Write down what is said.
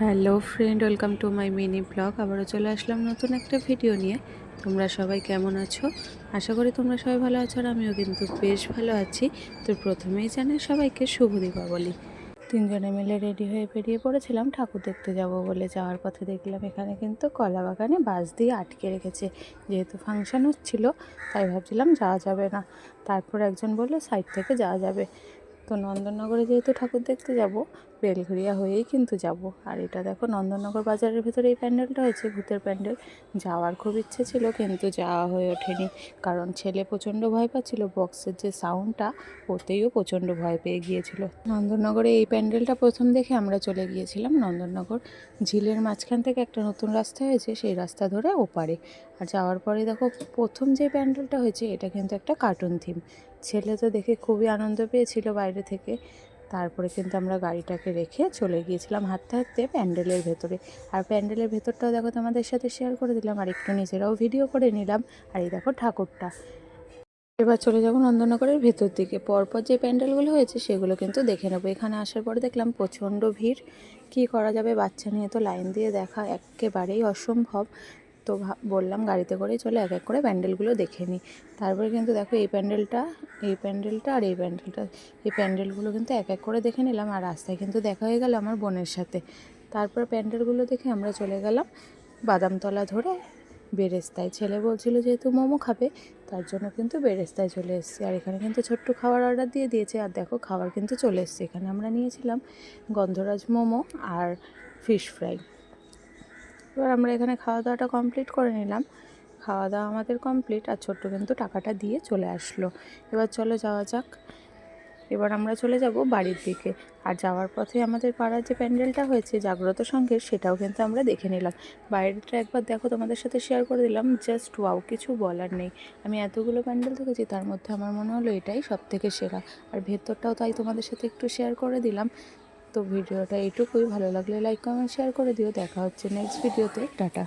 Hello friend, welcome to my mini blog. আবারও চলে আসলাম নতুন একটা ভিডিও নিয়ে। তোমরা সবাই কেমন আছো? আশা করি তোমরা সবাই ভালো আছো, আর আমিও কিন্তু বেশ ভালো আছি। তো প্রথমেই জানাই সবাইকে শুভ দীপাবলি। তিনজনে মিলে রেডি হয়ে বেরিয়ে পড়েছিলাম ঠাকুর দেখতে যাব বলে। যাওয়ার পথে দেখলাম এখানে কিন্তু কলা বাগানে বাঁশ দিয়ে আটকে রেখেছে। যেহেতু ফাংশন হচ্ছিল তাই ভাবছিলাম যাওয়া যাবে না। তারপর একজন বলল সাইড থেকে যাওয়া যাবে। তো নন্দননগরে যেহেতু ঠাকুর দেখতে যাব, বেলঘরিয়া হয়েই কিন্তু যাব। আর এটা দেখো, নন্দননগর বাজারের ভেতরে এই প্যান্ডেলটা হয়েছে, ভূতের প্যান্ডেল। যাওয়ার খুব ইচ্ছে ছিল কিন্তু যাওয়া হয়ে ওঠেনি, কারণ ছেলে প্রচণ্ড ভয় পাচ্ছিল। বক্সের যে সাউন্ডটা, ওতেও প্রচণ্ড ভয় পেয়ে গিয়েছিল। নন্দননগরে এই প্যান্ডেলটা প্রথম দেখে আমরা চলে গিয়েছিলাম নন্দননগর ঝিলের মাঝখান থেকে একটা নতুন রাস্তা হয়েছে, সেই রাস্তা ধরে ওপারে। আর যাওয়ার পরে দেখো, প্রথম যে প্যান্ডেলটা হয়েছে এটা কিন্তু একটা কার্টুন থিম। ছেলে তো দেখে খুবই আনন্দ পেয়েছিল বাইরে থেকে। তারপরে কিন্তু আমরা গাড়িটাকে রেখে চলে গিয়েছিলাম হাঁটতে হাঁটতে প্যান্ডেলের ভেতরে। আর প্যান্ডেলের ভেতরটাও দেখো তোমাদের সাথে শেয়ার করে দিলাম, আর একটু নিজেরাও ভিডিও করে নিলাম। আর এই দেখো ঠাকুরটা। এবার চলে যাবো নন্দননগরের ভেতর দিকে। পরপর যে প্যান্ডেলগুলো হয়েছে সেগুলো কিন্তু দেখে নেবো। এখানে আসার পরে দেখলাম প্রচণ্ড ভিড়। কি করা যাবে, বাচ্চা নিয়ে তো লাইন দিয়ে দেখা একেবারেই অসম্ভব। তো বললাম গাড়িতে করেই চলে এক এক করে প্যান্ডেলগুলো দেখে নিই। তারপরে কিন্তু দেখো, এই প্যান্ডেলটা আর এই প্যান্ডেলটা, এই প্যান্ডেলগুলো কিন্তু এক এক করে দেখে নিলাম। আর রাস্তায় কিন্তু দেখা হয়ে গেল আমার বোনের সাথে। তারপর প্যান্ডেলগুলো দেখে আমরা চলে গেলাম বাদামতলা ধরে বেরেস্তায়। ছেলে বলছিল যেহেতু মোমো খাবে, তার জন্য কিন্তু বেরেস্তায় চলে এসেছি। আর এখানে কিন্তু ছোট্ট খাবার অর্ডার দিয়ে দিয়েছে। আর দেখো, খাবার কিন্তু চলে এসছে। এখানে আমরা নিয়েছিলাম গন্ধরাজ মোমো আর ফিশ ফ্রাই। এবার আমরা এখানে খাওয়া দাওয়াটা কমপ্লিট করে নিলাম। খাওয়া দাওয়া আমাদের কমপ্লিট, আর ছোট্ট কিন্তু টাকাটা দিয়ে চলে আসলো। এবার চলো যাওয়া যাক। এবার আমরা চলে যাব বাড়ির দিকে। আর যাওয়ার পথে আমাদের পাড়ার যে প্যান্ডেলটা হয়েছে জাগ্রত সংঘের, সেটাও কিন্তু আমরা দেখে নিলাম। বাইরেটা একবার দেখো, তোমাদের সাথে শেয়ার করে দিলাম। জাস্ট ওয়াও, কিছু বলার নেই। আমি এতগুলো প্যান্ডেল দেখেছি, তার মধ্যে আমার মনে হলো এটাই সবথেকে সেরা। আর ভেতরটাও তাই তোমাদের সাথে একটু শেয়ার করে দিলাম। তো ভিডিওটা এইটুকুই। ভালো লাগলে লাইক কমেন্ট শেয়ার করে দিও। দেখা হচ্ছে নেক্সট ভিডিওতে। টাটা।